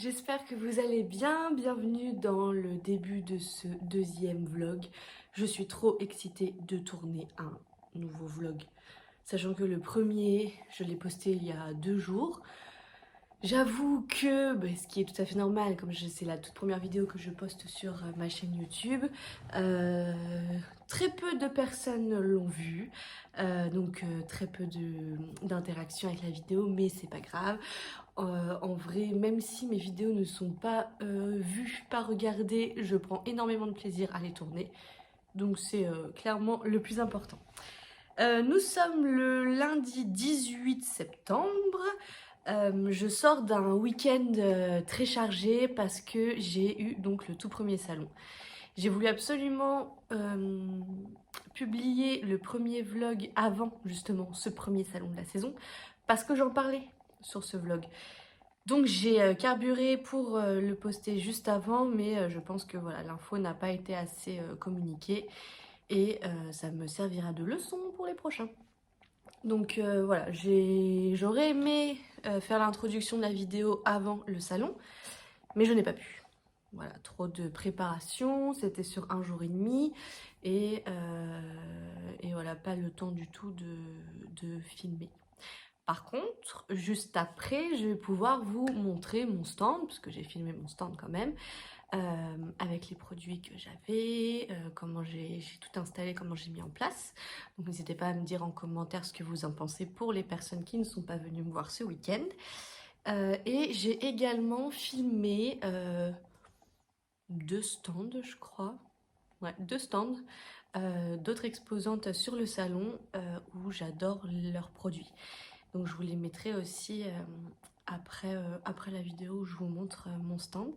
j'espère que vous allez bien. Bienvenue dans le début de ce deuxième vlog. Je suis trop excitée de tourner un nouveau vlog. Sachant que le premier, je l'ai posté il y a 2 jours. J'avoue que, ce qui est tout à fait normal, comme c'est la toute première vidéo que je poste sur ma chaîne YouTube, très peu de personnes l'ont vue, donc très peu d'interaction avec la vidéo, mais c'est pas grave. En vrai, même si mes vidéos ne sont pas vues, pas regardées, je prends énormément de plaisir à les tourner, donc c'est clairement le plus important. Nous sommes le lundi 18 septembre. Je sors d'un week-end très chargé parce que j'ai eu donc le tout premier salon. J'ai voulu absolument publier le premier vlog avant justement ce premier salon de la saison parce que j'en parlais sur ce vlog. Donc j'ai carburé pour le poster juste avant, mais je pense que voilà, l'info n'a pas été assez communiquée et ça me servira de leçon pour les prochains. Donc voilà, j'aurais aimé faire l'introduction de la vidéo avant le salon, mais je n'ai pas pu. Voilà, trop de préparation, c'était sur 1 jour et demi, et voilà, pas le temps du tout de filmer. Par contre, juste après, je vais pouvoir vous montrer mon stand, parce que j'ai filmé mon stand quand même, avec les produits que j'avais, comment j'ai tout installé, comment j'ai mis en place. Donc n'hésitez pas à me dire en commentaire ce que vous en pensez pour les personnes qui ne sont pas venues me voir ce week-end. Et j'ai également filmé 2 stands, je crois. Ouais, 2 stands d'autres exposantes sur le salon où j'adore leurs produits. Donc je vous les mettrai aussi après la vidéo où je vous montre mon stand.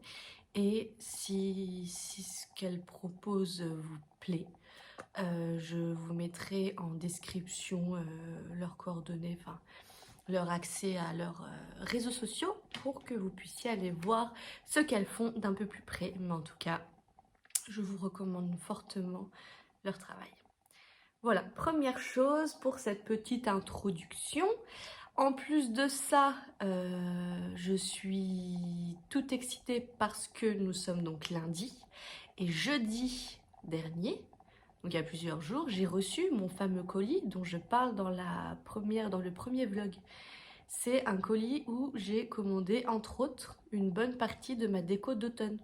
Et si ce qu'elles proposent vous plaît, je vous mettrai en description leurs coordonnées, enfin leur accès à leurs réseaux sociaux pour que vous puissiez aller voir ce qu'elles font d'un peu plus près. Mais en tout cas, je vous recommande fortement leur travail. Voilà, première chose pour cette petite introduction. En plus de ça, je suis toute excitée parce que nous sommes donc lundi et jeudi dernier, donc il y a plusieurs jours, j'ai reçu mon fameux colis dont je parle dans le premier vlog. C'est un colis où j'ai commandé entre autres une bonne partie de ma déco d'automne,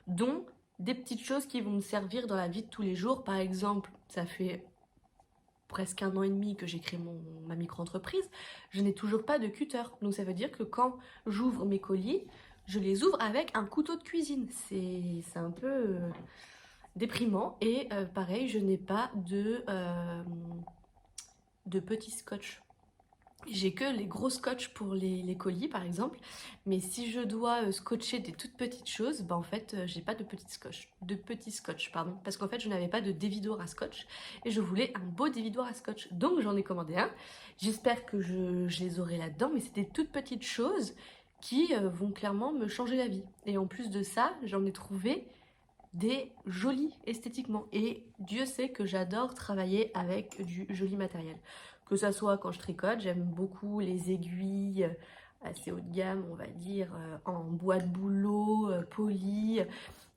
dont des petites choses qui vont me servir dans la vie de tous les jours. Par exemple, ça fait presque 1 an et demi que j'ai créé ma micro-entreprise, je n'ai toujours pas de cutter. Donc ça veut dire que quand j'ouvre mes colis, je les ouvre avec un couteau de cuisine. C'est un peu déprimant. Et pareil, je n'ai pas de petit scotch. J'ai que les gros scotch pour les colis par exemple, mais si je dois scotcher des toutes petites choses, en fait j'ai pas de petits scotch, pardon, parce qu'en fait je n'avais pas de dévidoir à scotch et je voulais un beau dévidoir à scotch, donc j'en ai commandé un. J'espère que je les aurai là-dedans, mais c'est des toutes petites choses qui vont clairement me changer la vie. Et en plus de ça, j'en ai trouvé des jolis esthétiquement, et Dieu sait que j'adore travailler avec du joli matériel. Que ça soit quand je tricote, j'aime beaucoup les aiguilles assez haut de gamme, on va dire, en bois de bouleau, poli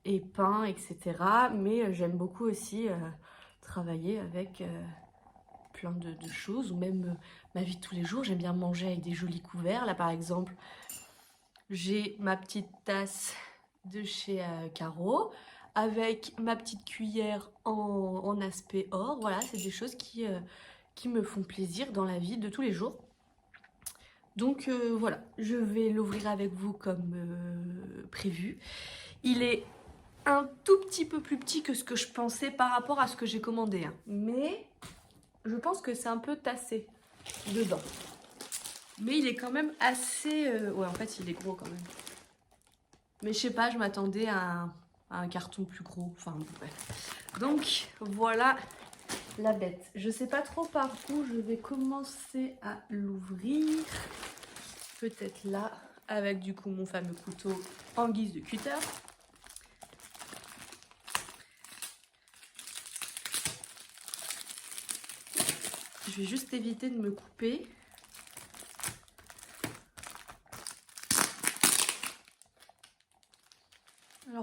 et peint, etc. Mais j'aime beaucoup aussi travailler avec plein de choses, ou même ma vie de tous les jours. J'aime bien manger avec des jolis couverts. Là par exemple, j'ai ma petite tasse de chez Caro, avec ma petite cuillère en aspect or. Voilà, c'est des choses qui me font plaisir dans la vie de tous les jours. Donc voilà, je vais l'ouvrir avec vous comme prévu. Il est un tout petit peu plus petit que ce que je pensais par rapport à ce que j'ai commandé, hein. Mais je pense que c'est un peu tassé dedans. Mais il est quand même assez... Ouais, en fait, il est gros quand même. Mais je sais pas, je m'attendais à un carton plus gros. Enfin, bref. Donc, voilà la bête. Je sais pas trop par où je vais commencer à l'ouvrir. Peut-être là, avec du coup mon fameux couteau en guise de cutter. Je vais juste éviter de me couper.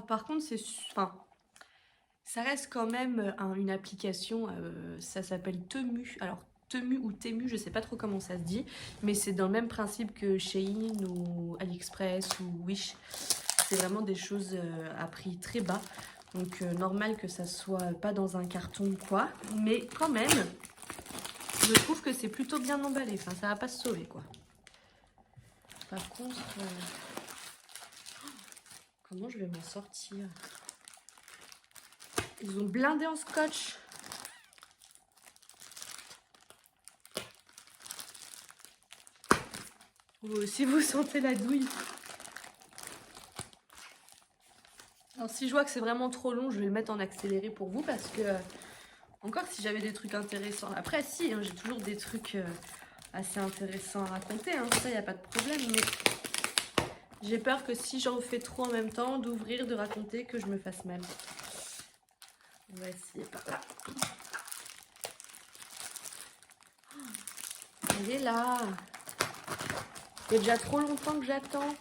Alors par contre, enfin, ça reste quand même une application, ça s'appelle Temu. Alors Temu ou Temu, je sais pas trop comment ça se dit, mais c'est dans le même principe que Shein ou AliExpress ou Wish. C'est vraiment des choses à prix très bas. Donc normal que ça soit pas dans un carton ou quoi. Mais quand même, je trouve que c'est plutôt bien emballé. Enfin, ça va pas se sauver quoi. Par contre, comment je vais m'en sortir? Ils ont blindé en scotch. Vous aussi, vous sentez la douille. Alors si je vois que c'est vraiment trop long, je vais le mettre en accéléré pour vous parce que, encore si j'avais des trucs intéressants. Après si, hein, j'ai toujours des trucs assez intéressants à raconter, hein, ça il n'y a pas de problème. Mais j'ai peur que si j'en fais trop en même temps, d'ouvrir, de raconter, que je me fasse mal. On va essayer par là. Il est là. Il y a déjà trop longtemps que j'attends.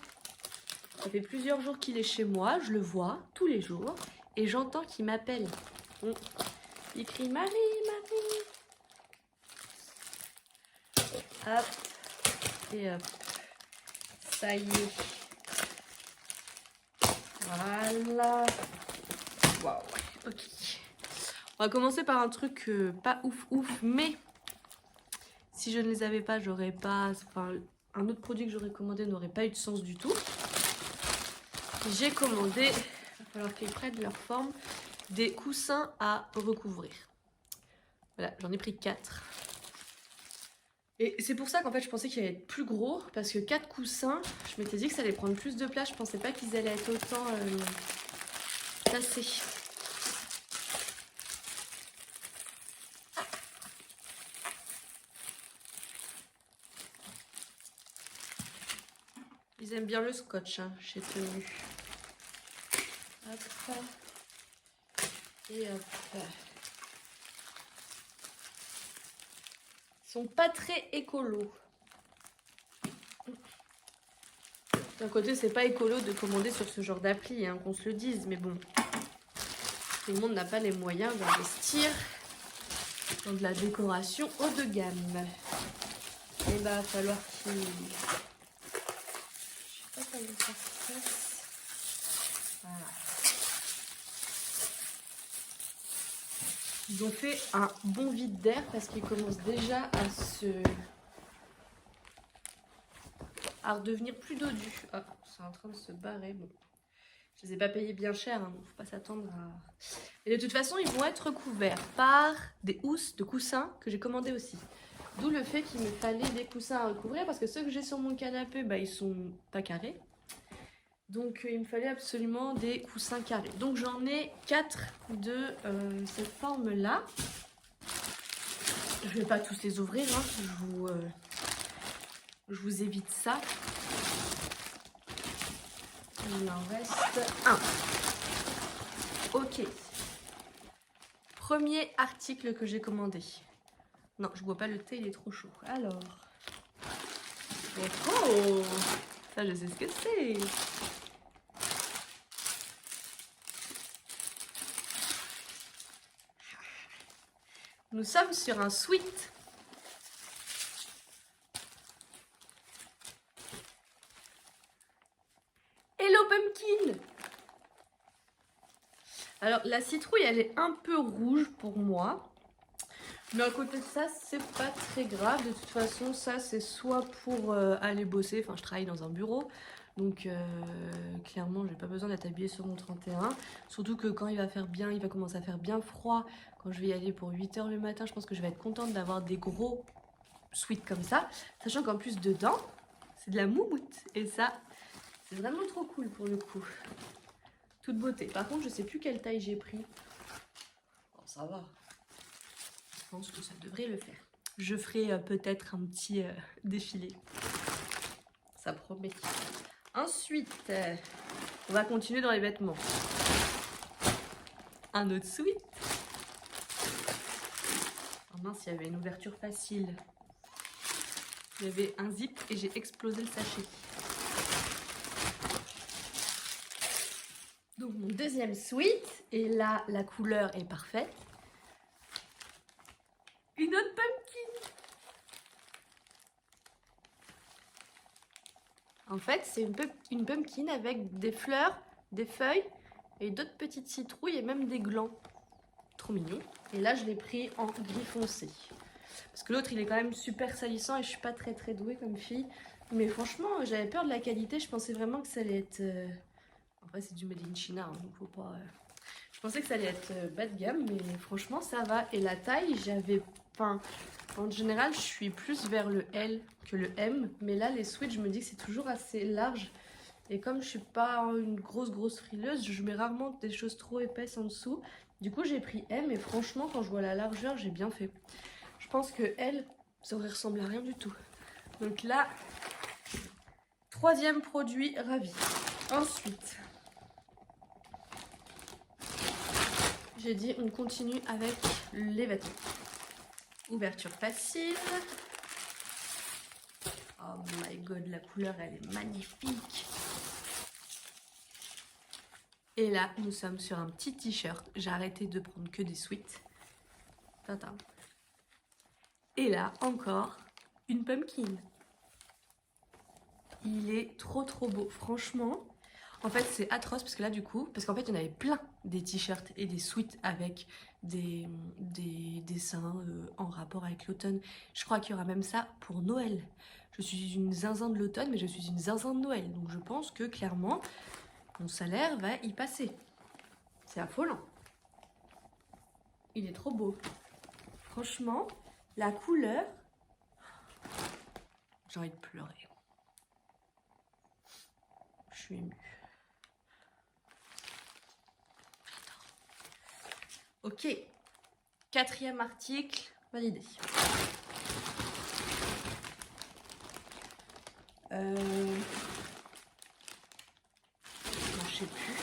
Ça fait plusieurs jours qu'il est chez moi, je le vois tous les jours et j'entends qu'il m'appelle. Il crie Marie, Marie. Hop, et hop. Ça y est. Voilà. Waouh, ok. On va commencer par un truc pas ouf ouf, mais si je ne les avais pas, j'aurais pas. Enfin, un autre produit que j'aurais commandé n'aurait pas eu de sens du tout. J'ai commandé, il va falloir qu'ils prennent leur forme, des coussins à recouvrir. Voilà, j'en ai pris 4. Et c'est pour ça qu'en fait je pensais qu'il allait être plus gros, parce que 4 coussins, je m'étais dit que ça allait prendre plus de place, je pensais pas qu'ils allaient être autant tassés. Ils aiment bien le scotch hein, chez Temu. Hop. Et hop. Ils sont pas très écolos. D'un côté, c'est pas écolo de commander sur ce genre d'appli, hein, qu'on se le dise, mais bon. Tout le monde n'a pas les moyens d'investir dans de la décoration haut de gamme. Et bah, il va falloir qu'ils... Je sais pas comment ça se passe. Voilà. Ils ont fait un bon vide d'air parce qu'ils commencent déjà à redevenir plus dodus. Ah, c'est en train de se barrer. Bon. Je les ai pas payés bien cher, hein, donc faut pas s'attendre à... Et de toute façon, ils vont être couverts par des housses de coussins que j'ai commandé aussi. D'où le fait qu'il me fallait des coussins à recouvrir parce que ceux que j'ai sur mon canapé, bah, ils sont pas carrés. Donc il me fallait absolument des coussins carrés. Donc j'en ai 4 de cette forme-là. Je vais pas tous les ouvrir, hein. Je vous évite ça. Il en reste un. Ok. Premier article que j'ai commandé. Non, je bois pas le thé, il est trop chaud. Alors. Oh, ça je sais ce que c'est. Nous sommes sur un sweat. Hello Pumpkin. Alors la citrouille elle est un peu rouge pour moi. Mais à côté de ça c'est pas très grave. De toute façon ça c'est soit pour aller bosser. Enfin je travaille dans un bureau. Donc clairement j'ai pas besoin d'être habillée sur mon 31. Surtout que quand il va commencer à faire bien froid. Quand je vais y aller pour 8 h le matin, je pense que je vais être contente d'avoir des gros sweats comme ça. Sachant qu'en plus dedans, c'est de la moumoute. Et ça, c'est vraiment trop cool pour le coup. Toute beauté. Par contre, je sais plus quelle taille j'ai pris. Bon, ça va. Je pense que ça devrait le faire. Je ferai peut-être un petit défilé. Ça promet. Ensuite, on va continuer dans les vêtements. Un autre sweat. Oh mince, il y avait une ouverture facile. Il y avait un zip et j'ai explosé le sachet. Donc mon deuxième sweat, et là la couleur est parfaite. Une autre pumpkin. En fait, c'est une pumpkin avec des fleurs, des feuilles et d'autres petites citrouilles et même des glands. Trop mignon. Et là, je l'ai pris en gris foncé. Parce que l'autre, il est quand même super salissant et je suis pas très douée comme fille. Mais franchement, j'avais peur de la qualité. Je pensais vraiment que ça allait être... En vrai, c'est du Made in China, hein, donc faut pas... Je pensais que ça allait être bas de gamme, mais franchement, ça va. Et la taille, j'avais... Enfin, en général, je suis plus vers le L que le M. Mais là, les sweats, je me dis que c'est toujours assez large. Et comme je suis pas une grosse frileuse, je mets rarement des choses trop épaisses en dessous. Du coup, j'ai pris M et franchement, quand je vois la largeur, j'ai bien fait. Je pense que L, ça aurait ressemblé à rien du tout. Donc là, troisième produit, ravi. Ensuite, j'ai dit on continue avec les vêtements. Ouverture facile. Oh my god, la couleur, elle est magnifique. Et là, nous sommes sur un petit t-shirt. J'ai arrêté de prendre que des sweats. Tintin. Et là, encore une pumpkin. Il est trop beau. Franchement, en fait, c'est atroce parce que là, du coup, parce qu'en fait, il y en avait plein des t-shirts et des sweats avec des dessins en rapport avec l'automne. Je crois qu'il y aura même ça pour Noël. Je suis une zinzin de l'automne, mais je suis une zinzin de Noël. Donc, je pense que clairement, mon salaire va y passer. C'est affolant. Il est trop beau. Franchement, la couleur, j'ai envie de pleurer. Je suis émue. Ok, quatrième article, validé. Non, je sais plus.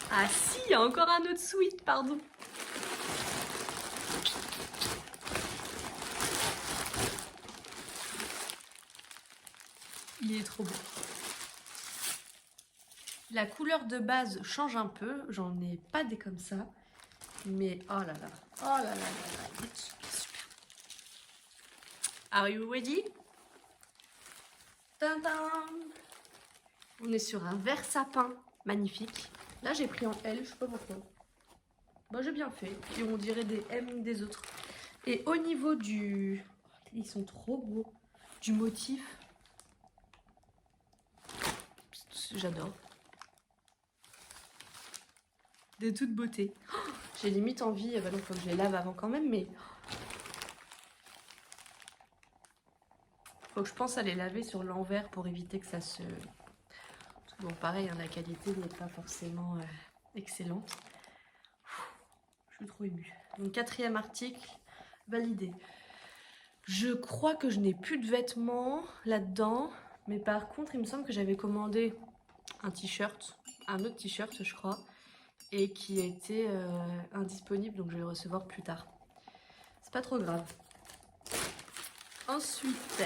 Ah si, il y a encore un autre sweat, pardon. Il est trop beau. La couleur de base change un peu, j'en ai pas des comme ça. Mais oh là là, oh là là là là, il est super. Are you ready? Tintin. On est sur un vert sapin magnifique. Là j'ai pris en L, je sais pas pourquoi. Bah j'ai bien fait. Et on dirait des M des autres. Et au niveau du... Ils sont trop beaux. Du motif. J'adore. De toute beauté. Oh, j'ai limite envie, bah non, faut que je les lave avant quand même, mais... Faut que je pense à les laver sur l'envers pour éviter que ça se... Bon, pareil, hein, la qualité n'est pas forcément excellente. Je suis trop émue. Donc, quatrième article, validé. Je crois que je n'ai plus de vêtements là-dedans. Mais par contre, il me semble que j'avais commandé un t-shirt, un autre t-shirt, je crois, et qui était indisponible, donc je vais le recevoir plus tard. C'est pas trop grave. Ensuite,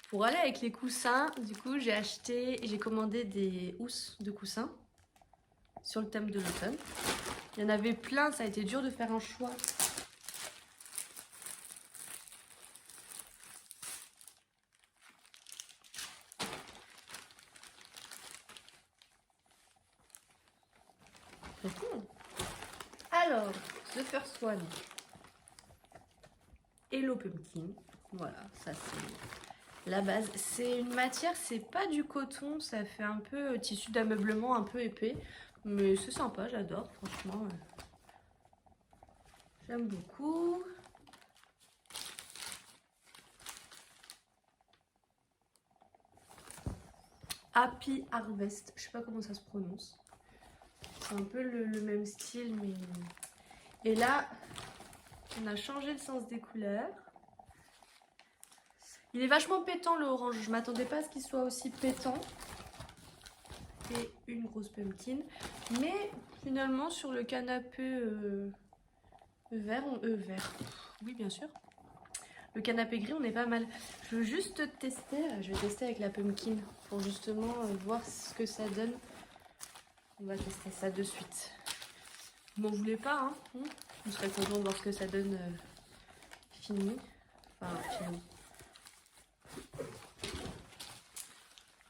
pour aller avec les coussins, du coup, j'ai commandé des housses de coussins sur le thème de l'automne. Il y en avait plein, ça a été dur de faire un choix. Alors, the first one. Hello Pumpkin. Voilà, ça c'est la base. C'est une matière, c'est pas du coton, ça fait un peu tissu d'ameublement un peu épais. Mais c'est sympa, j'adore, franchement. J'aime beaucoup. Happy Harvest, je sais pas comment ça se prononce. C'est un peu le même style, mais... Et là, on a changé le sens des couleurs. Il est vachement pétant le orange, je m'attendais pas à ce qu'il soit aussi pétant. Et une grosse pumpkin. Mais finalement sur le canapé vert, oui bien sûr. Le canapé gris on est pas mal. Je veux juste tester, je vais tester avec la pumpkin pour justement voir ce que ça donne. On va tester ça de suite. Vous m'en voulez pas, hein? Vous serez content de voir ce que ça donne fini. Enfin, fini.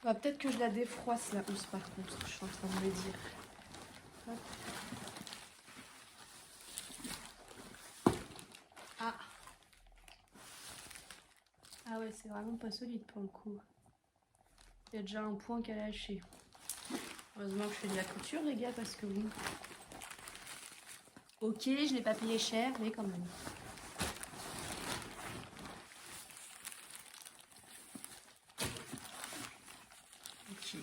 Bah, peut-être que je la défroisse la housse par contre, je suis en train de me dire. Hop. Ah. Ah ouais, c'est vraiment pas solide pour le coup. Il y a déjà un point qui a lâché. Heureusement que je fais de la couture les gars parce que oui. Ok, je n'ai pas payé cher, mais quand même. Ok.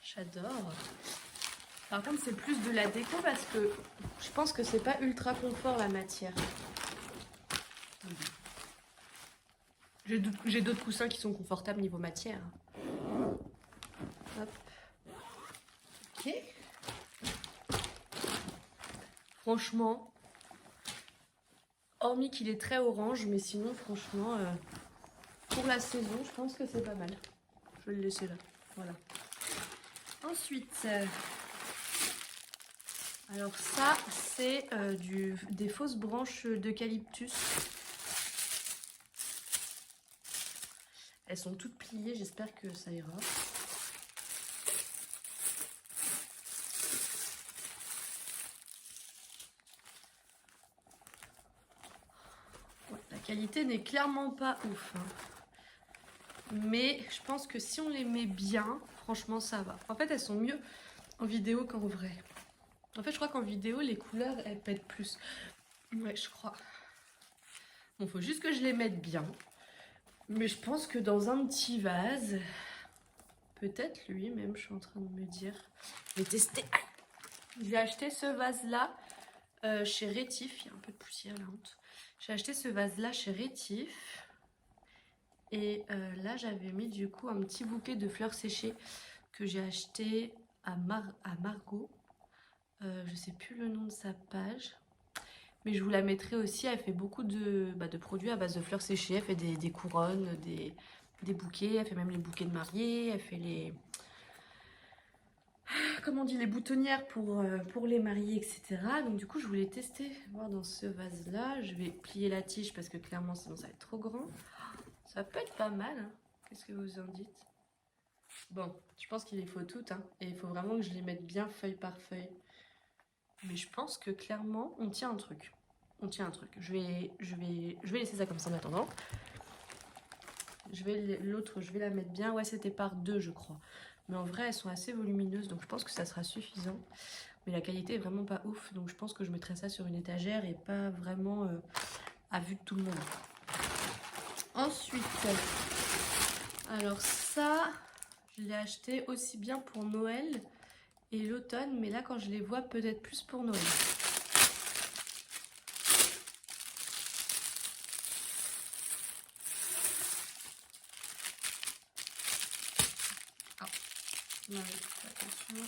J'adore. Par contre, c'est plus de la déco parce que je pense que c'est pas ultra confort la matière. J'ai d'autres coussins qui sont confortables niveau matière. Hop. Ok. Franchement, hormis qu'il est très orange, mais sinon, franchement, pour la saison, je pense que c'est pas mal. Je vais le laisser là. Voilà. Ensuite, alors ça, c'est des fausses branches d'eucalyptus. Elles sont toutes pliées, j'espère que ça ira. Ouais, la qualité n'est clairement pas ouf. Hein. Mais je pense que si on les met bien, franchement ça va. En fait, elles sont mieux en vidéo qu'en vrai. En fait, je crois qu'en vidéo, les couleurs, elles pètent plus. Ouais, je crois. Bon, faut juste que je les mette bien. Mais je pense que dans un petit vase, peut-être lui même, je suis en train de me dire. Je vais tester. J'ai acheté ce vase-là chez Rétif. Il y a un peu de poussière, la honte. J'ai acheté ce vase-là chez Rétif. Et là, j'avais mis du coup un petit bouquet de fleurs séchées que j'ai acheté à Margot. Je sais plus le nom de sa page. Mais je vous la mettrai aussi. Elle fait beaucoup de produits à base de fleurs séchées. Elle fait des couronnes, des bouquets. Elle fait même les bouquets de mariée. Elle fait les... Comment on dit, les boutonnières pour les mariés, etc. Donc du coup, je voulais tester, voir dans ce vase-là. Je vais plier la tige parce que clairement, sinon ça va être trop grand. Ça peut être pas mal. Hein. Qu'est-ce que vous en dites? Bon, je pense qu'il les faut toutes. Hein, et il faut vraiment que je les mette bien feuille par feuille. Mais je pense que clairement, on tient un truc. On tient un truc. Je vais laisser ça comme ça en attendant. L'autre, je vais la mettre bien. Ouais, c'était par deux, je crois. Mais en vrai, elles sont assez volumineuses, donc je pense que ça sera suffisant. Mais la qualité est vraiment pas ouf, donc je pense que je mettrai ça sur une étagère et pas vraiment à vue de tout le monde. Ensuite, alors ça, je l'ai acheté aussi bien pour Noël et l'automne, mais là quand je les vois, peut-être plus pour Noël. Ah, ouais, attention.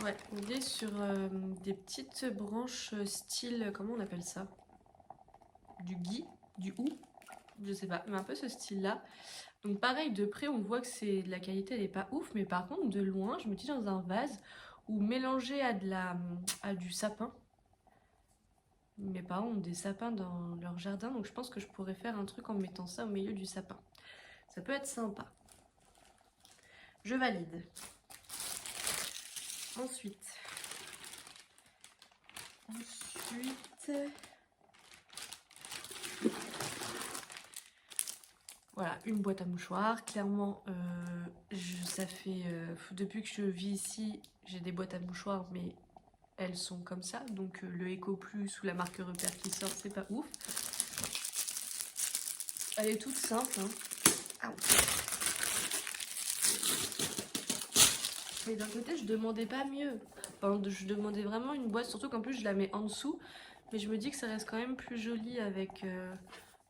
Ouais, on est sur des petites branches style, comment on appelle ça? Du gui, du hou, je sais pas, mais un peu ce style-là. Donc pareil, de près, on voit que la qualité, elle est pas ouf, mais par contre, de loin, je me dis dans un vase ou mélangé à du sapin. Mes parents ont des sapins dans leur jardin, donc je pense que je pourrais faire un truc en mettant ça au milieu du sapin. Ça peut être sympa. Je valide. Ensuite, voilà, une boîte à mouchoirs. Clairement, ça fait depuis que je vis ici, j'ai des boîtes à mouchoirs, mais elles sont comme ça. Donc le Eco Plus ou la marque Repère qui sort, c'est pas ouf. Elle est toute simple. Hein. Mais d'un côté, je demandais pas mieux. Enfin, je demandais vraiment une boîte, surtout qu'en plus, je la mets en dessous. Mais je me dis que ça reste quand même plus joli avec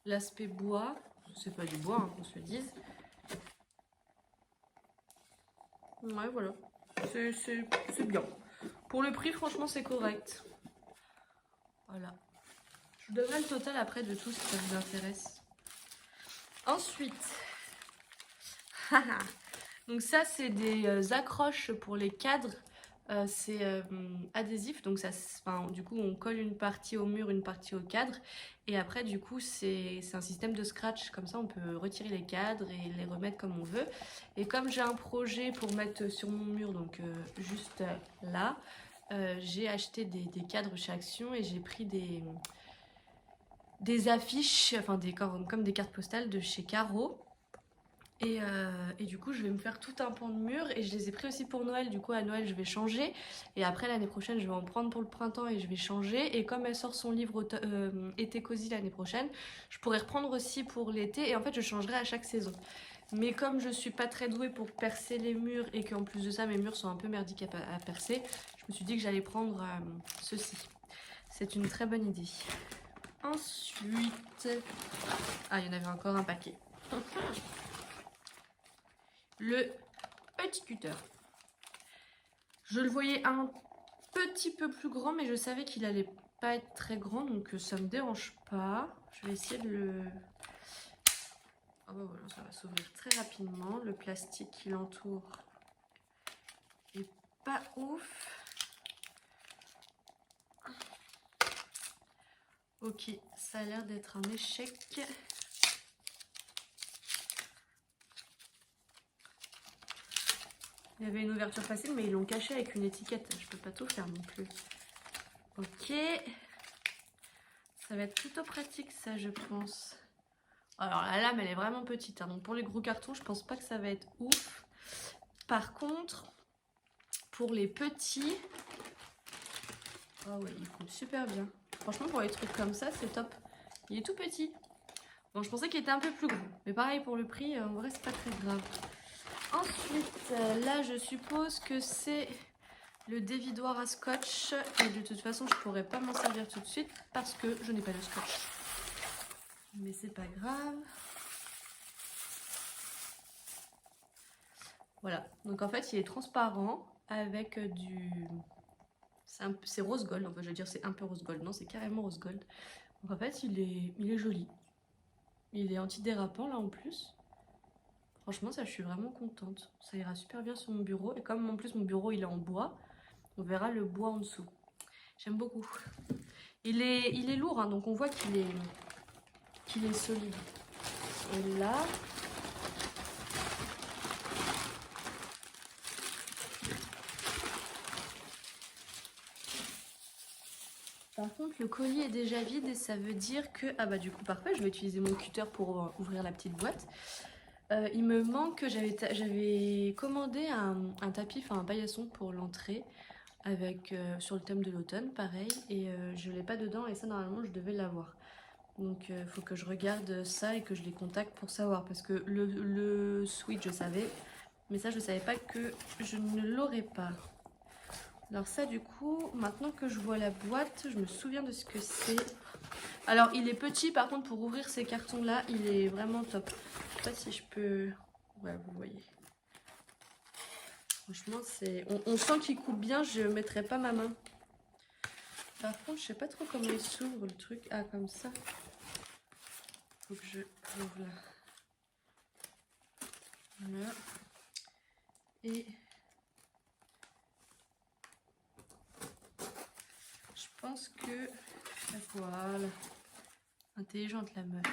l'aspect bois. C'est pas du bois, hein, qu'on se le dise. Ouais, voilà. C'est bien. Pour le prix, franchement, c'est correct. Voilà. Je vous donnerai le total après de tout si ça vous intéresse. Ensuite, donc ça, c'est des accroches pour les cadres. C'est adhésif, donc ça, enfin, du coup on colle une partie au mur, une partie au cadre, et après du coup c'est un système de scratch, comme ça on peut retirer les cadres et les remettre comme on veut. Et comme j'ai un projet pour mettre sur mon mur, donc juste là, j'ai acheté des cadres chez Action et j'ai pris des affiches, enfin comme des cartes postales de chez Caro. Et du coup je vais me faire tout un pan de mur et je les ai pris aussi pour Noël. Du coup à Noël je vais changer et après l'année prochaine je vais en prendre pour le printemps et je vais changer. Et comme elle sort son livre été cosy l'année prochaine, je pourrais reprendre aussi pour l'été et en fait je changerai à chaque saison. Mais comme je suis pas très douée pour percer les murs et qu'en plus de ça mes murs sont un peu merdiques à percer, je me suis dit que j'allais prendre ceci. C'est une très bonne idée. Ensuite, ah il y en avait encore un paquet. Le petit cutter. Je le voyais un petit peu plus grand, mais je savais qu'il allait pas être très grand, donc ça me dérange pas. Je vais essayer de le... Oh bah voilà, ça va s'ouvrir très rapidement. Le plastique qui l'entoure est pas ouf. Ok, ça a l'air d'être un échec. Il y avait une ouverture facile, mais ils l'ont caché avec une étiquette. Je peux pas tout faire non plus. Ok. Ça va être plutôt pratique, ça, je pense. Alors, la lame, elle est vraiment petite. Hein, donc, pour les gros cartons, je pense pas que ça va être ouf. Par contre, pour les petits... Oh ouais, il coule super bien. Franchement, pour les trucs comme ça, c'est top. Il est tout petit. Bon, je pensais qu'il était un peu plus grand. Mais pareil, pour le prix, en vrai, c'est pas très grave. Ensuite, là, je suppose que c'est le dévidoir à scotch. Et de toute façon, je pourrais pas m'en servir tout de suite parce que je n'ai pas de scotch. Mais c'est pas grave. Voilà. Donc en fait, il est transparent avec du... C'est rose gold. Enfin, je veux dire, c'est un peu rose gold. Non, c'est carrément rose gold. Donc en fait, il est joli. Il est antidérapant là en plus. Franchement, ça, je suis vraiment contente. Ça ira super bien sur mon bureau. Et comme en plus mon bureau, il est en bois, on verra le bois en dessous. J'aime beaucoup. Il est lourd, hein, donc on voit qu'il est solide. Et là... Par contre, le colis est déjà vide et ça veut dire que... Ah bah du coup, parfait, je vais utiliser mon cutter pour ouvrir la petite boîte. Il me manque que j'avais commandé un tapis, enfin un paillasson pour l'entrée avec sur le thème de l'automne, pareil, et je l'ai pas dedans et ça normalement je devais l'avoir. Donc il faut que je regarde ça et que je les contacte pour savoir parce que le switch je savais, mais ça je savais pas que je ne l'aurais pas. Alors ça du coup, maintenant que je vois la boîte, je me souviens de ce que c'est. Alors il est petit par contre pour ouvrir ces cartons là, il est vraiment top. Je sais pas si je peux... Ouais, vous voyez. Franchement, c'est... On sent qu'il coupe bien, je mettrai pas ma main. Par contre, je sais pas trop comment il s'ouvre le truc. Ah, comme ça. Faut que je l'ouvre là. Voilà. Et... je pense que... Voilà. Intelligente la meuf.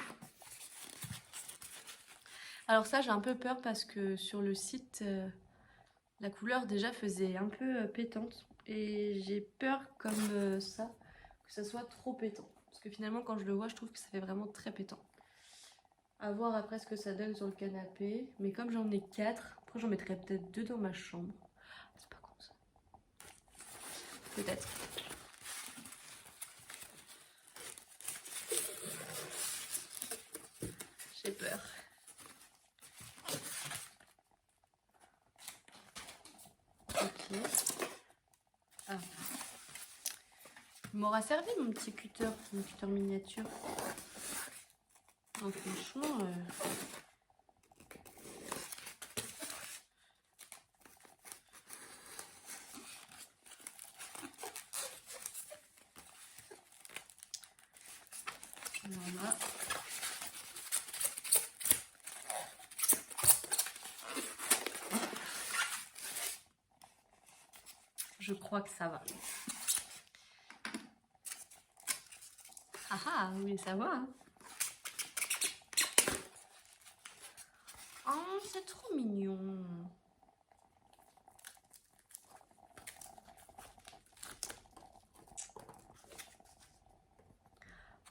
Alors ça, j'ai un peu peur parce que sur le site, la couleur déjà faisait un peu pétante. Et j'ai peur comme ça, que ça soit trop pétant. Parce que finalement, quand je le vois, je trouve que ça fait vraiment très pétant. À voir après ce que ça donne sur le canapé. Mais comme j'en ai 4, après j'en mettrai peut-être 2 dans ma chambre. C'est pas con ça. Peut-être. J'ai peur. Ok. Ah. Il m'aura servi mon petit cutter miniature. Donc franchement... Je crois que ça va. Ah ah, vous voulez savoir hein. Oh, c'est trop mignon.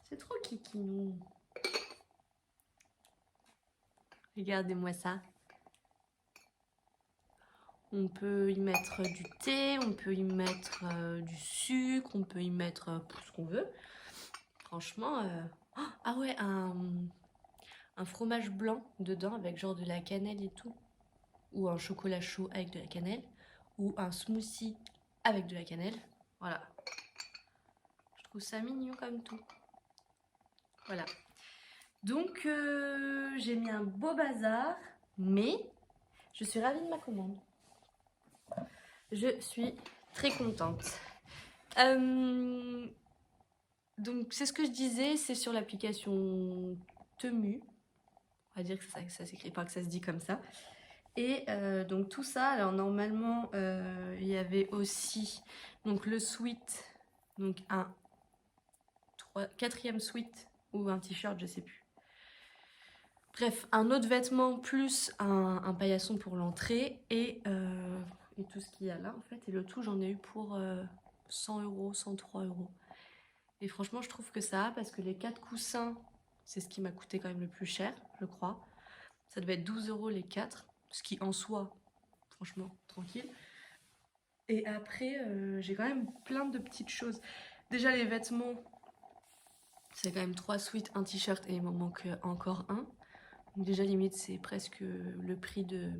C'est trop kikinou. Regardez-moi ça. On peut y mettre du thé, on peut y mettre du sucre, on peut y mettre ce qu'on veut. Franchement, oh, ah ouais, un fromage blanc dedans avec genre de la cannelle et tout. Ou un chocolat chaud avec de la cannelle. Ou un smoothie avec de la cannelle. Voilà. Je trouve ça mignon comme tout. Voilà. Donc, j'ai mis un beau bazar. Mais, je suis ravie de ma commande. Je suis très contente. Donc, c'est ce que je disais. C'est sur l'application Temu. On va dire que ça s'écrit pas, que ça se dit comme ça. Et donc tout ça, alors normalement il y avait aussi donc le sweat, donc un quatrième sweat ou un t-shirt, je sais plus. Bref, un autre vêtement plus un paillasson pour l'entrée et tout ce qu'il y a là en fait. Et le tout, j'en ai eu pour 100 €, 103 €. Et franchement, je trouve que ça va parce que les 4 coussins, c'est ce qui m'a coûté quand même le plus cher, je crois. Ça devait être 12 € les 4. Ce qui en soi, franchement, tranquille. Et après, j'ai quand même plein de petites choses. Déjà, les vêtements, c'est quand même 3 sweats, un t-shirt et il m'en manque encore un. Donc déjà, limite, c'est presque le prix de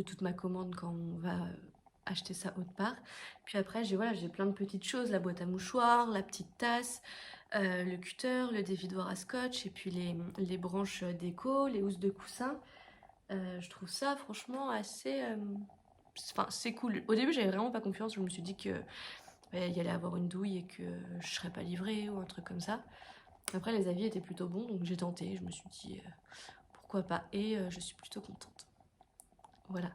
toute ma commande quand on va acheter ça autre part. Puis après, j'ai plein de petites choses. La boîte à mouchoirs, la petite tasse, le cutter, le dévidoir à scotch et puis les branches déco, les housses de coussin. Je trouve ça franchement assez... Enfin, c'est cool. Au début, j'avais vraiment pas confiance. Je me suis dit que il y allait avoir une douille et que je serais pas livrée ou un truc comme ça. Après, les avis étaient plutôt bons, donc j'ai tenté. Je me suis dit pourquoi pas. Et je suis plutôt contente. Voilà.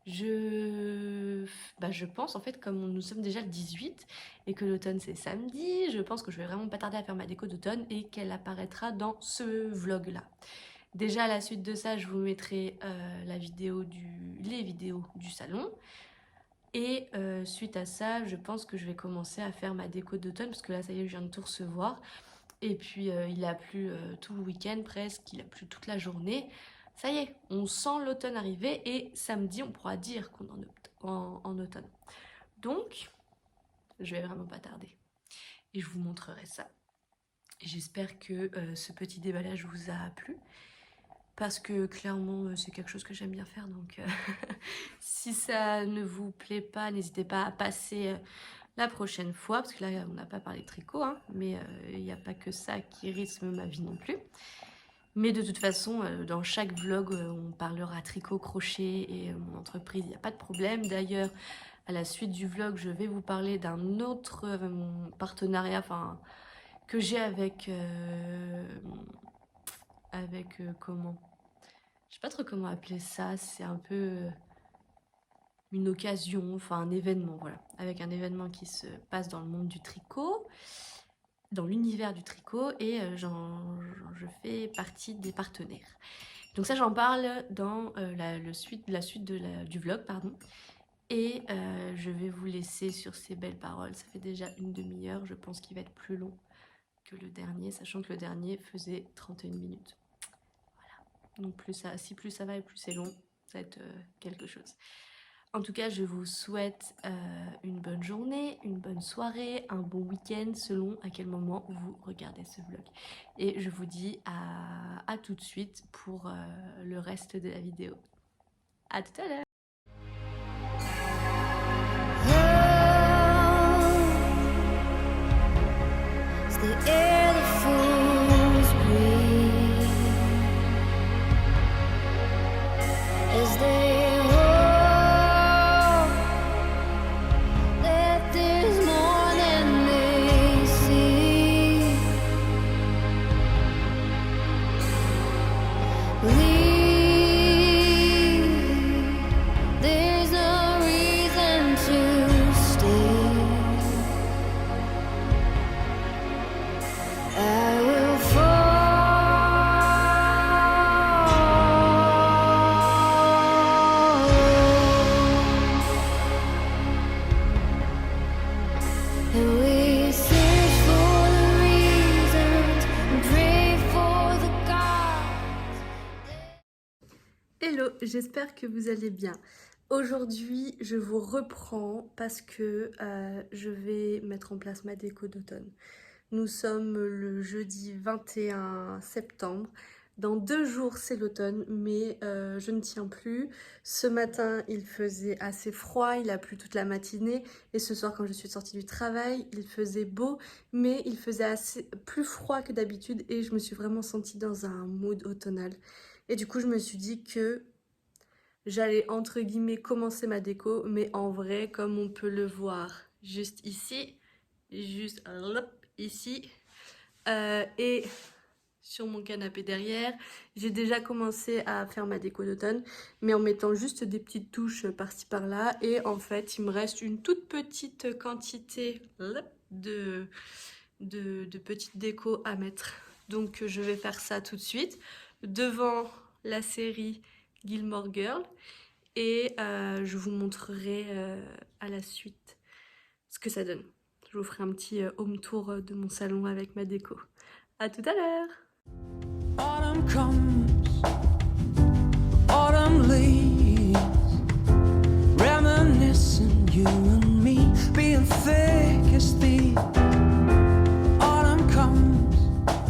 Je pense en fait, comme nous sommes déjà le 18 et que l'automne c'est samedi, je pense que je vais vraiment pas tarder à faire ma déco d'automne et qu'elle apparaîtra dans ce vlog là. Déjà à la suite de ça, je vous mettrai les vidéos du salon. Et suite à ça, je pense que je vais commencer à faire ma déco d'automne parce que là, ça y est, je viens de tout recevoir. Et puis, il a plu tout le week-end presque, il a plu toute la journée. Ça y est, on sent l'automne arriver et samedi, on pourra dire qu'on est en automne. Donc, je vais vraiment pas tarder. Et je vous montrerai ça. J'espère que ce petit déballage vous a plu. Parce que clairement c'est quelque chose que j'aime bien faire, donc si ça ne vous plaît pas, n'hésitez pas à passer la prochaine fois, parce que là on n'a pas parlé de tricot, hein, mais il n'y a pas que ça qui rythme ma vie non plus. Mais de toute façon, dans chaque vlog, on parlera tricot, crochet et mon entreprise, il n'y a pas de problème. D'ailleurs, à la suite du vlog, je vais vous parler d'un autre partenariat que j'ai avec... comment? Je sais pas trop comment appeler ça, c'est un peu une occasion, enfin un événement, voilà. Avec un événement qui se passe dans le monde du tricot, dans l'univers du tricot, et je fais partie des partenaires. Donc ça, j'en parle dans la suite du vlog, pardon. Et je vais vous laisser sur ces belles paroles. Ça fait déjà une demi-heure, je pense qu'il va être plus long que le dernier, sachant que le dernier faisait 31 minutes. Donc si plus ça va et plus c'est long, ça va être quelque chose. En tout cas, je vous souhaite une bonne journée, une bonne soirée, un bon week-end selon à quel moment vous regardez ce vlog. Et je vous dis à tout de suite pour le reste de la vidéo. À tout à l'heure. There's no reason to Hello, j'espère que vous allez bien. Aujourd'hui, je vous reprends parce que je vais mettre en place ma déco d'automne. Nous sommes le jeudi 21 septembre. Dans 2 jours, c'est l'automne, mais je ne tiens plus. Ce matin, il faisait assez froid, il a plu toute la matinée. Et ce soir, quand je suis sortie du travail, il faisait beau, mais il faisait plus froid que d'habitude. Et je me suis vraiment sentie dans un mood automnal. Et du coup, je me suis dit que j'allais entre guillemets commencer ma déco, mais en vrai, comme on peut le voir juste ici, juste hop, ici, et sur mon canapé derrière, j'ai déjà commencé à faire ma déco d'automne, mais en mettant juste des petites touches par-ci par-là. Et en fait, il me reste une toute petite quantité hop, de petites décos à mettre. Donc je vais faire ça tout de suite devant la série Gilmore Girls. Et je vous montrerai à la suite ce que ça donne. Je vous ferai un petit home tour de mon salon avec ma déco. À tout à l'heure. Autumn comes, autumn leaves, reminiscing you and me, being thick as thieves. Autumn comes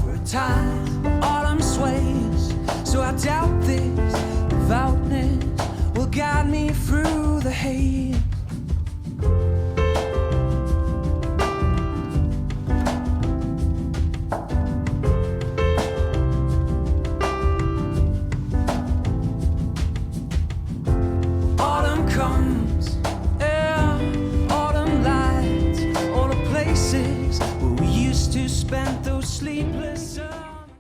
for a time, but autumn sways, so I doubt this devoutness will guide me through the haze. Autumn comes, yeah, autumn lights, all the places where we used to spend those sleepless summers.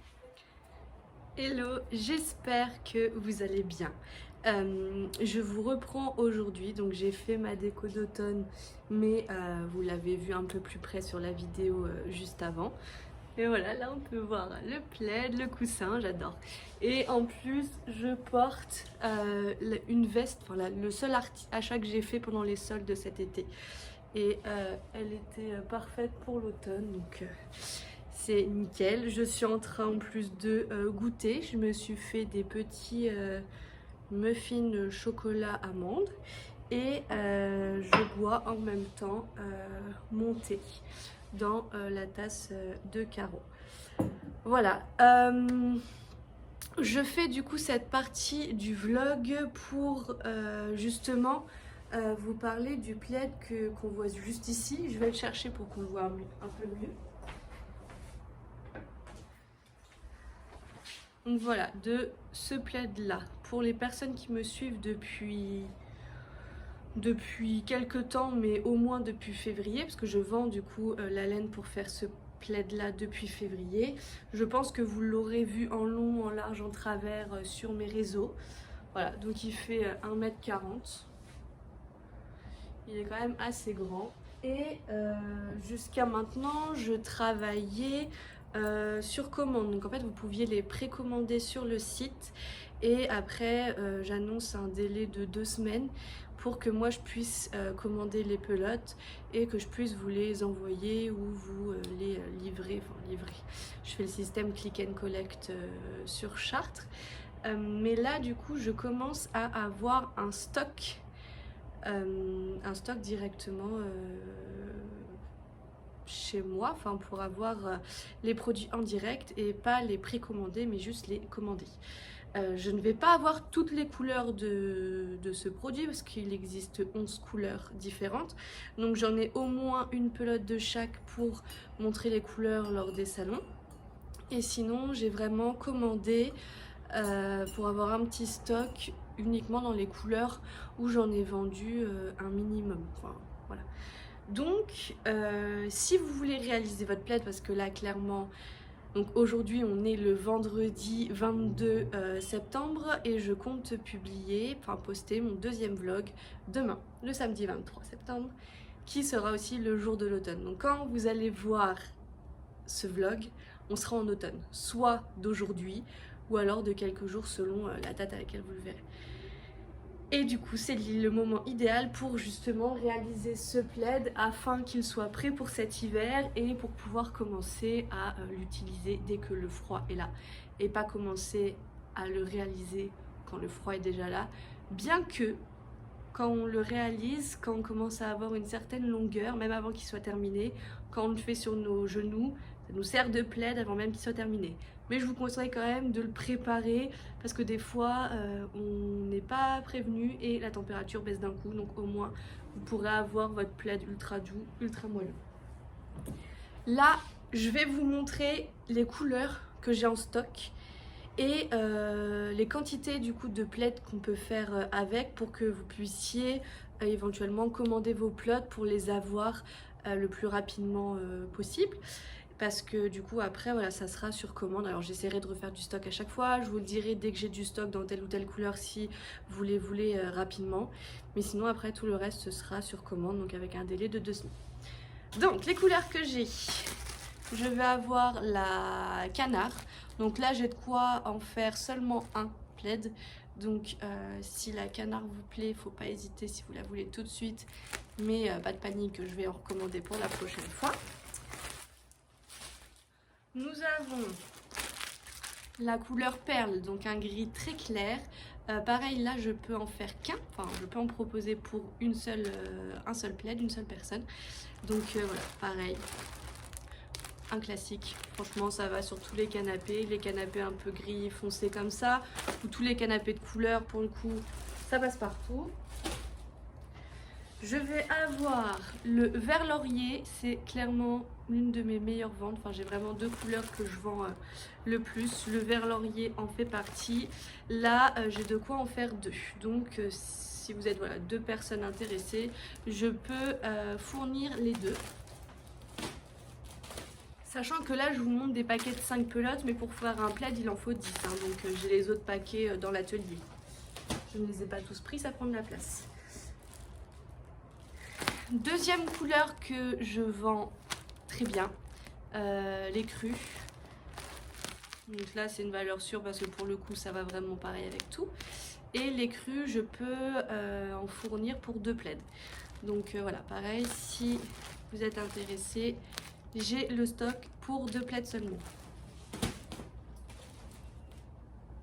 Hello, j'espère que vous allez bien. Je vous reprends aujourd'hui, donc j'ai fait ma déco d'automne, mais vous l'avez vu un peu plus près sur la vidéo juste avant. Et voilà, là on peut voir le plaid, le coussin, j'adore. Et en plus, je porte une veste, enfin le seul achat que j'ai fait pendant les soldes de cet été. Et elle était parfaite pour l'automne, donc c'est nickel. Je suis en train en plus de goûter. Je me suis fait des petits muffins chocolat amande et je bois en même temps mon thé dans la tasse de Caro. Voilà, je fais du coup cette partie du vlog pour justement vous parler du plaid qu'on voit juste ici. Je vais le chercher pour qu'on le voit un peu mieux. Donc voilà, de ce plaid là, pour les personnes qui me suivent depuis quelques temps, mais au moins depuis février, parce que je vends du coup la laine pour faire ce plaid là depuis février. Je pense que vous l'aurez vu en long, en large, en travers sur mes réseaux. Voilà, donc il fait 1m40. Il est quand même assez grand. Et jusqu'à maintenant, je travaillais sur commande. Donc en fait, vous pouviez les précommander sur le site. Et après, j'annonce un délai de 2 semaines pour que moi je puisse commander les pelotes et que je puisse vous les envoyer ou vous les livrer. Enfin, livrer. Je fais le système click and collect sur Chartres. Mais là, du coup, je commence à avoir un stock directement chez moi, enfin pour avoir les produits en direct et pas les précommander mais juste les commander. Je ne vais pas avoir toutes les couleurs de ce produit parce qu'il existe 11 couleurs différentes, donc j'en ai au moins une pelote de chaque pour montrer les couleurs lors des salons. Et sinon j'ai vraiment commandé pour avoir un petit stock uniquement dans les couleurs où j'en ai vendu un minimum. Enfin, voilà. Donc, si vous voulez réaliser votre plaid, parce que là, clairement, donc aujourd'hui, on est le vendredi 22 septembre et je compte publier, enfin poster mon deuxième vlog demain, le samedi 23 septembre, qui sera aussi le jour de l'automne. Donc quand vous allez voir ce vlog, on sera en automne, soit d'aujourd'hui, ou alors de quelques jours selon la date à laquelle vous le verrez. Et du coup, c'est le moment idéal pour justement réaliser ce plaid afin qu'il soit prêt pour cet hiver et pour pouvoir commencer à l'utiliser dès que le froid est là. Et pas commencer à le réaliser quand le froid est déjà là, bien que quand on le réalise, quand on commence à avoir une certaine longueur, même avant qu'il soit terminé, quand on le fait sur nos genoux, ça nous sert de plaid avant même qu'il soit terminé. Mais je vous conseille quand même de le préparer parce que des fois on n'est pas prévenu et la température baisse d'un coup, donc au moins vous pourrez avoir votre plaid ultra doux, ultra moelleux. Là, je vais vous montrer les couleurs que j'ai en stock et les quantités du coup de plaids qu'on peut faire avec pour que vous puissiez éventuellement commander vos plots pour les avoir le plus rapidement possible. Parce que du coup après voilà, ça sera sur commande. Alors j'essaierai de refaire du stock à chaque fois, je vous le dirai dès que j'ai du stock dans telle ou telle couleur si vous les voulez rapidement. Mais sinon après tout le reste ce sera sur commande, donc avec un délai de 2 semaines. Donc les couleurs que j'ai, je vais avoir la canard. Donc là j'ai de quoi en faire seulement un plaid. Donc si la canard vous plaît, faut pas hésiter si vous la voulez tout de suite. Mais pas de panique, je vais en recommander pour la prochaine fois. Nous avons la couleur perle, donc un gris très clair. Pareil, là je peux en faire qu'un, enfin je peux en proposer pour un seul plaid, une seule personne. Donc voilà, pareil, un classique. Franchement ça va sur tous les canapés un peu gris foncé comme ça, ou tous les canapés de couleur pour le coup, ça passe partout. Je vais avoir le vert laurier, c'est clairement l'une de mes meilleures ventes. Enfin, j'ai vraiment 2 couleurs que je vends le plus. Le vert laurier en fait partie. Là, j'ai de quoi en faire 2. Donc, si vous êtes voilà, 2 personnes intéressées, je peux fournir les 2. Sachant que là, je vous montre des paquets de 5 pelotes, mais pour faire un plaid, il en faut 10. Hein, donc, j'ai les autres paquets dans l'atelier. Je ne les ai pas tous pris, ça prend de la place. Deuxième couleur que je vends très bien, les crus. Donc là c'est une valeur sûre parce que pour le coup ça va vraiment pareil avec tout. Et les crus je peux en fournir pour 2 plaids. Donc voilà, pareil, si vous êtes intéressé, j'ai le stock pour 2 plaids seulement.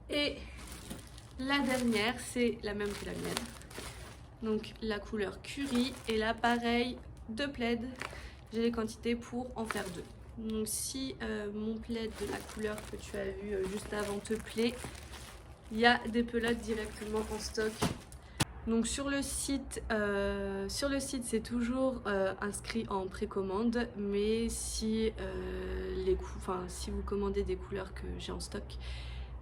Et la dernière, c'est la même que la mienne. Donc la couleur curry, et là pareil, 2 plaids, j'ai les quantités pour en faire 2. Donc si mon plaid de la couleur que tu as vu juste avant te plaît, il y a des pelotes directement en stock. Donc sur le site c'est toujours inscrit en précommande, mais si si vous commandez des couleurs que j'ai en stock,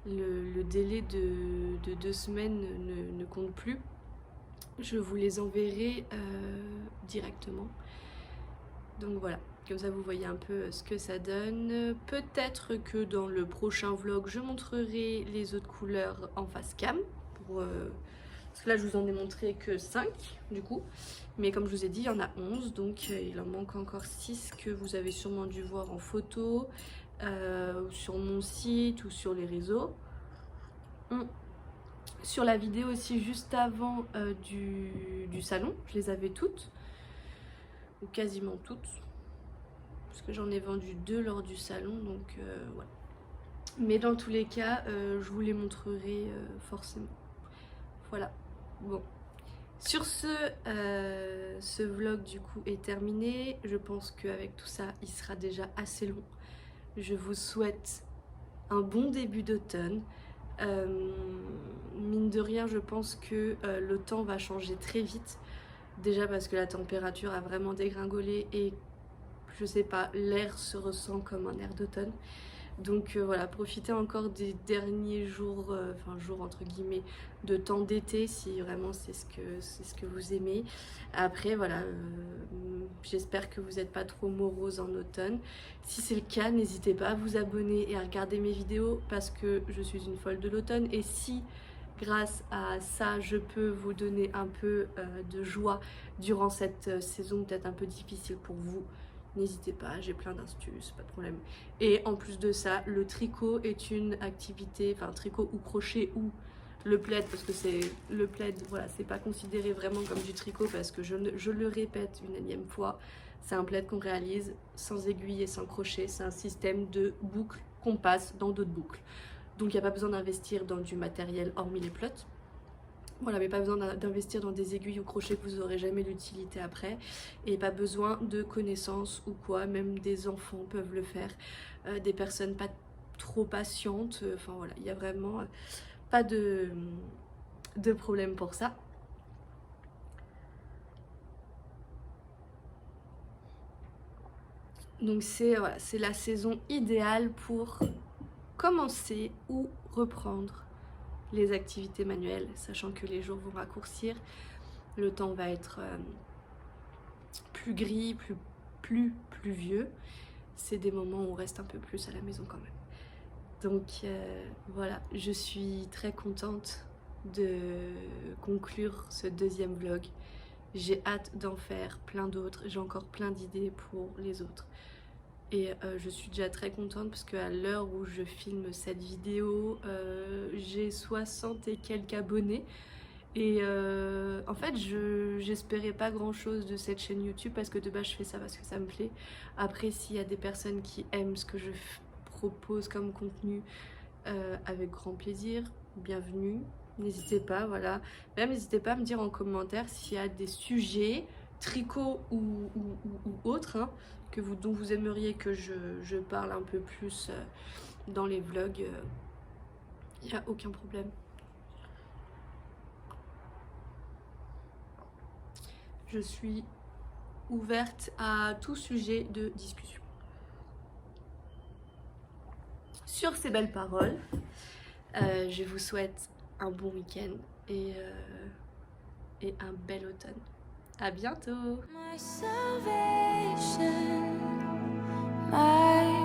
le délai de 2 semaines ne compte plus. Je vous les enverrai directement. Donc voilà, comme ça vous voyez un peu ce que ça donne. Peut-être que dans le prochain vlog, je montrerai les autres couleurs en face cam. Parce que là, je vous en ai montré que 5 du coup. Mais comme je vous ai dit, il y en a 11. Donc il en manque encore 6 que vous avez sûrement dû voir en photo, sur mon site ou sur les réseaux. Sur la vidéo aussi juste avant du salon, je les avais toutes, ou quasiment toutes, parce que j'en ai vendu 2 lors du salon, donc voilà. Mais dans tous les cas, je vous les montrerai forcément. Voilà, bon. Sur ce vlog du coup est terminé. Je pense qu'avec tout ça, il sera déjà assez long. Je vous souhaite un bon début d'automne. Mine de rien, je pense que le temps va changer très vite. Déjà parce que la température a vraiment dégringolé et je sais pas, l'air se ressent comme un air d'automne. Donc voilà, profitez encore des derniers jours, jours entre guillemets, de temps d'été si vraiment c'est ce que vous aimez. Après voilà, j'espère que vous n'êtes pas trop morose en automne. Si c'est le cas, n'hésitez pas à vous abonner et à regarder mes vidéos parce que je suis une folle de l'automne. Et si grâce à ça je peux vous donner un peu de joie durant cette saison peut-être un peu difficile pour vous, n'hésitez pas, j'ai plein d'astuces, pas de problème. Et en plus de ça, le tricot est une activité, enfin tricot ou crochet ou le plaid, parce que c'est le plaid, voilà, c'est pas considéré vraiment comme du tricot parce que je le répète une énième fois, c'est un plaid qu'on réalise sans aiguille et sans crochet, c'est un système de boucles qu'on passe dans d'autres boucles. Donc il n'y a pas besoin d'investir dans du matériel hormis les plots. Voilà, mais pas besoin d'investir dans des aiguilles ou crochets que vous n'aurez jamais d'utilité après. Et pas besoin de connaissances ou quoi, même des enfants peuvent le faire. Des personnes pas trop patientes, enfin voilà, il n'y a vraiment pas de problème pour ça. Donc c'est voilà, c'est la saison idéale pour commencer ou reprendre les activités manuelles, sachant que les jours vont raccourcir, le temps va être plus gris, plus pluvieux. C'est des moments où on reste un peu plus à la maison quand même. Donc voilà, je suis très contente de conclure ce deuxième vlog. J'ai hâte d'en faire plein d'autres, j'ai encore plein d'idées pour les autres. Et je suis déjà très contente parce qu'à l'heure où je filme cette vidéo, j'ai 60 et quelques abonnés. Et en fait, j'espérais pas grand chose de cette chaîne YouTube parce que de base je fais ça parce que ça me plaît. Après, s'il y a des personnes qui aiment ce que je propose comme contenu, avec grand plaisir, bienvenue. N'hésitez pas, voilà. Même n'hésitez pas à me dire en commentaire s'il y a des sujets, tricot ou autres, hein, dont vous aimeriez que je parle un peu plus dans les vlogs. Il n'y a aucun problème. Je suis ouverte à tout sujet de discussion. Sur ces belles paroles, je vous souhaite un bon week-end et un bel automne. À bientôt! My salvation, my